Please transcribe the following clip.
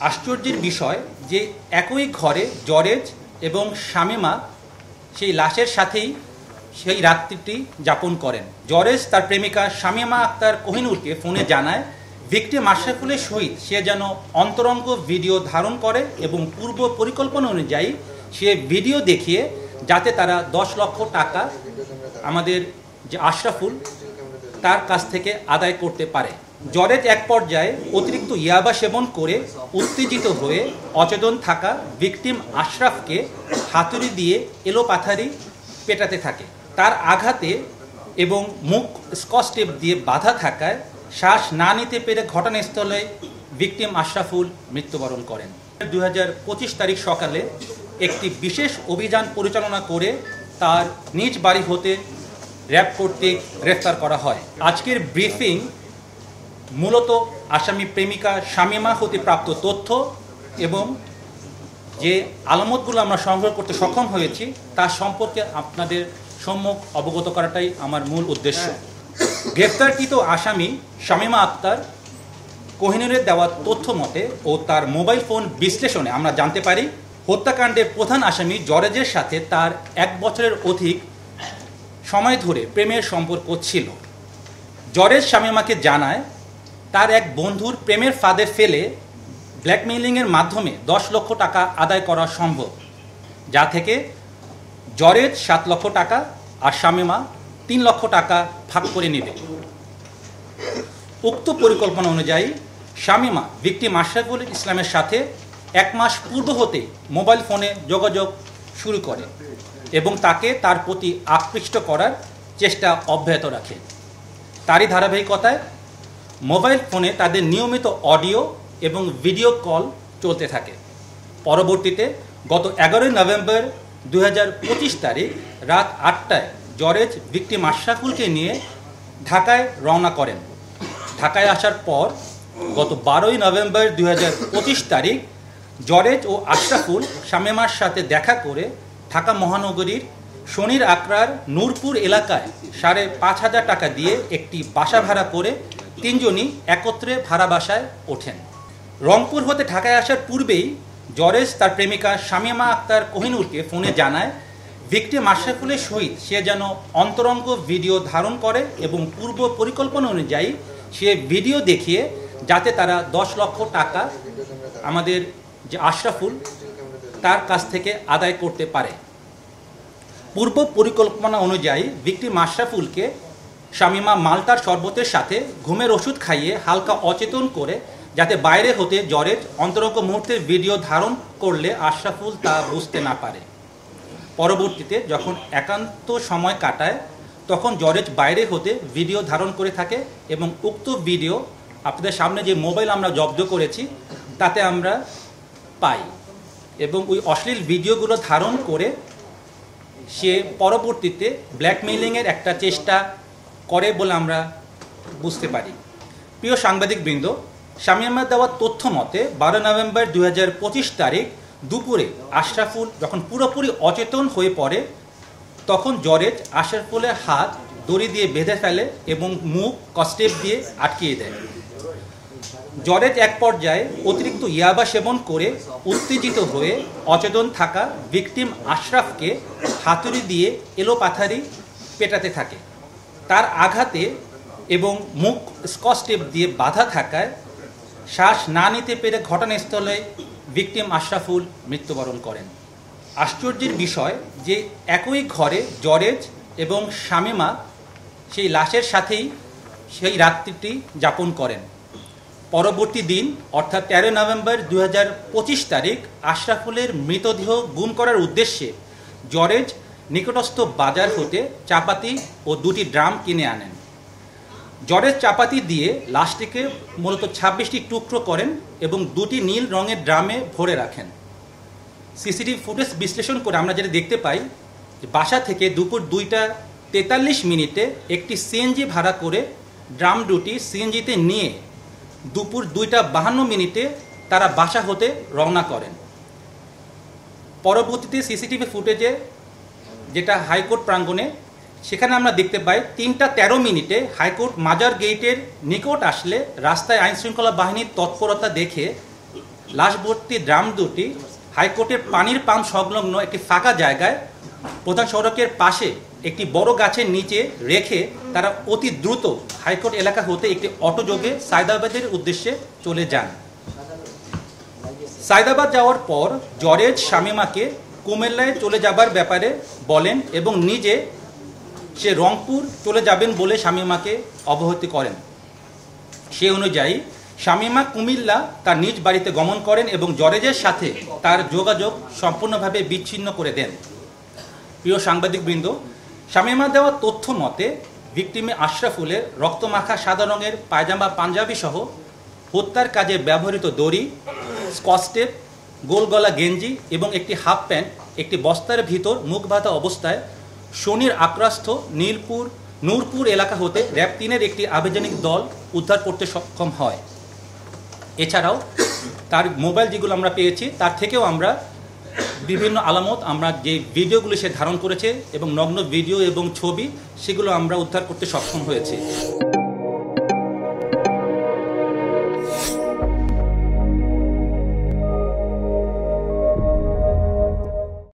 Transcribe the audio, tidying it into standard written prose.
আশ্চর্যের বিষয় যে একই ঘরে জরেজ এবং শামীমা সেই লাশের সাথেই সেই রাত্রিটি যাপন করেন। জরেজ তার প্রেমিকা শামীমা আক্তার কোহিনুরকে ফোনে জানায় ভিকটিম আশরাফুলের সহিত সে যেন অন্তরঙ্গ ভিডিও ধারণ করে এবং পূর্ব পরিকল্পনা অনুযায়ী সে ভিডিও দেখিয়ে যাতে তারা 10 লক্ষ টাকা আমাদের যে আশরাফুল তার কাছ থেকে আদায় করতে পারে। জরেজ এক পর্যায়ে অতিরিক্ত ইয়াবা সেবন করে উত্তেজিত হয়ে অচেতন থাকা ভিকটিম আশরাফকে হাতুড়ি দিয়ে এলোপাথারি পেটাতে থাকে। তার আঘাতে এবং মুখ স্কচ টেপ দিয়ে বাঁধা থাকায় শ্বাস না নিতে পেরে ঘটনাস্থলে ভিকটিম আশরাফুল মৃত্যুবরণ করেন। 2025 তারিখ সকালে একটি বিশেষ অভিযান পরিচালনা করে তার নিজ বাড়ি হতে র্যাব কর্তৃক গ্রেফতার করা হয়। আজকের ব্রিফিং মূলত আসামি প্রেমিকা শামীমা হতে প্রাপ্ত তথ্য এবং যে আলামতগুলো আমরা সংগ্রহ করতে সক্ষম হয়েছি তার সম্পর্কে আপনাদের সম্মুখ অবগত করাটাই আমার মূল উদ্দেশ্য। গ্রেফতারকৃত আসামি শামীমা আক্তার কোহিনুরের দেওয়া তথ্য মতে ও তার মোবাইল ফোন বিশ্লেষণে আমরা জানতে পারি হত্যাকাণ্ডের প্রধান আসামি জরেজের সাথে তার 1 বছরের অধিক সময় ধরে প্রেমের সম্পর্ক ছিল। জরেজ শামীমাকে জানায় তার এক বন্ধুর প্রেমের ফাঁদে ফেলে ব্ল্যাকমেইলিংয়ের মাধ্যমে 10 লক্ষ টাকা আদায় করা সম্ভব, যা থেকে জরেজ 7 লক্ষ টাকা আর শামীমা 3 লক্ষ টাকা ভাগ করে নেবে। উক্ত পরিকল্পনা অনুযায়ী শামীমা ভিকটিম আশরাফুল ইসলামের সাথে 1 মাস পূর্ব হতে মোবাইল ফোনে যোগাযোগ শুরু করে এবং তাকে তার প্রতি আকৃষ্ট করার চেষ্টা অব্যাহত রাখে। তারই ধারাবাহিকতায় মোবাইল ফোনে তাদের নিয়মিত অডিও এবং ভিডিও কল চলতে থাকে। পরবর্তীতে গত 11 নভেম্বর 2025 তারিখ রাত 8টায় জরেজ ভিকটিম আশরাফুলকে নিয়ে ঢাকায় রওনা করেন। ঢাকায় আসার পর গত 12 নভেম্বর 2025 তারিখ জরেজ ও আশরাফুল শামীমার সাথে দেখা করে ঢাকা মহানগরীর শনির আকরার নূরপুর এলাকায় 5,500 টাকা দিয়ে একটি বাসা ভাড়া করে 3 জনই একত্রে ভাড়া বাসায় ওঠেন। রংপুর হতে ঢাকায় আসার পূর্বেই জরেজ তার প্রেমিকা শামীমা আক্তার কোহিনুরকে ফোনে জানায় ভিকটিম আশরাফুলের সহিত সে যেন অন্তরঙ্গ ভিডিও ধারণ করে এবং পূর্ব পরিকল্পনা অনুযায়ী সে ভিডিও দেখিয়ে যাতে তারা 10 লক্ষ টাকা আমাদের যে আশরাফুল তার কাছ থেকে আদায় করতে পারে। পূর্ব পরিকল্পনা অনুযায়ী ভিকটিম আশরাফুলকে শামীমা মাল্টার শরবতের সাথে ঘুমের ওষুধ খাইয়ে হালকা অচেতন করে যাতে বাইরে হতে জরেজ অন্তরঙ্গ মুহূর্তের ভিডিও ধারণ করলে আশরাফুল তা বুঝতে না পারে। পরবর্তীতে যখন একান্ত সময় কাটায় তখন জরেজ বাইরে হতে ভিডিও ধারণ করে থাকে এবং উক্ত ভিডিও আপনাদের সামনে যে মোবাইল আমরা জব্দ করেছি তাতে আমরা পাই এবং ওই অশ্লীল ভিডিওগুলো ধারণ করে সে পরবর্তীতে ব্ল্যাকমেইলিংয়ের একটা চেষ্টা করে বলে আমরা বুঝতে পারি। প্রিয় সাংবাদিকবৃন্দ, শামীমার দেওয়া তথ্য মতে 12 নভেম্বর 2025 তারিখ দুপুরে আশরাফুল যখন পুরোপুরি অচেতন হয়ে পড়ে তখন জরেজ আশরাফুলের হাত দড়ি দিয়ে বেঁধে ফেলে এবং মুখ কস্টেপ দিয়ে আটকিয়ে দেয়। জরেজ এক পর্যায়ে অতিরিক্ত ইয়াবা সেবন করে উত্তেজিত হয়ে অচেতন থাকা ভিকটিম আশরাফকে হাতুড়ি দিয়ে এলোপাথারি পেটাতে থাকে। তার আঘাতে এবং মুখ স্কচ টেপ দিয়ে বাঁধা থাকায় শ্বাস না নিতে পেরে ঘটনাস্থলে ভিকটিম আশরাফুল মৃত্যুবরণ করেন। আশ্চর্যের বিষয় যে একই ঘরে জরেজ এবং শামীমা সেই লাশের সাথেই সেই রাত্রিটি যাপন করেন। পরবর্তী দিন অর্থাৎ 13 নভেম্বর 2025 তারিখ আশরাফুলের মৃতদেহ গুম করার উদ্দেশ্যে জরেজ নিকটস্থ বাজার হতে চাপাতি ও 2টি ড্রাম কিনে আনেন। জরেজ চাপাতি দিয়ে লাশটিকে মূলত 26টি টুকরো করেন এবং 2টি নীল রঙের ড্রামে ভরে রাখেন। সিসিটিভি ফুটেজ বিশ্লেষণ করে আমরা যেটা দেখতে পাই যে বাসা থেকে দুপুর 2টা 43 মিনিটে একটি সিএনজি ভাড়া করে ড্রাম দুটি সিএনজিতে নিয়ে দুপুর 2টা 52 মিনিটে তারা বাসা হতে রওনা করেন। পরবর্তীতে সিসিটিভি ফুটেজে যেটা হাইকোর্ট প্রাঙ্গণে সেখানে আমরা দেখতে পাই 3টা 13 মিনিটে হাইকোর্ট মাজার গেটের নিকট আসলে রাস্তায় আইনশৃঙ্খলা বাহিনীর তৎপরতা দেখে লাশ ভর্তি ড্রাম দুটি হাইকোর্টের পানির পাম্প সংলগ্ন একটি ফাঁকা জায়গায় প্রধান সড়কের পাশে একটি বড় গাছের নিচে রেখে তারা অতি দ্রুত হাইকোর্ট এলাকা হতে একটি অটোযোগে সায়দাবাদের উদ্দেশ্যে চলে যান। সায়দাবাদ যাওয়ার পর জরেজ শামীমাকে কুমিল্লায় চলে যাবার ব্যাপারে বলেন এবং নিজে সে রংপুর চলে যাবেন বলে শামীমাকে অবহিত করেন। সে অনুযায়ী শামীমা কুমিল্লা তার নিজ বাড়িতে গমন করেন এবং জরেজের সাথে তার যোগাযোগ সম্পূর্ণভাবে বিচ্ছিন্ন করে দেন। প্রিয় সাংবাদিকবৃন্দ, শামীমা দেওয়া তথ্য মতে ভিকটিমে আশরাফুলের রক্তমাখা সাদা রঙের পায়জামা পাঞ্জাবি সহ হত্যার কাজে ব্যবহৃত দড়ি, স্কচ টেপ, গোলগলা গেঞ্জি এবং একটি হাফ প্যান্ট একটি বস্তার ভিতর মুখ বাঁধা অবস্থায় শনির আক্রাস্ত নূরপুর এলাকা হতে র্যাব 3-এর একটি আবেদনিক দল উদ্ধার করতে সক্ষম হয়। এছাড়াও তার মোবাইল যেগুলো আমরা পেয়েছি তার থেকেও আমরা বিভিন্ন আলামত, আমরা যে ভিডিওগুলো সে ধারণ করেছে এবং নগ্ন ভিডিও এবং ছবি, সেগুলো আমরা উদ্ধার করতে সক্ষম হয়েছে।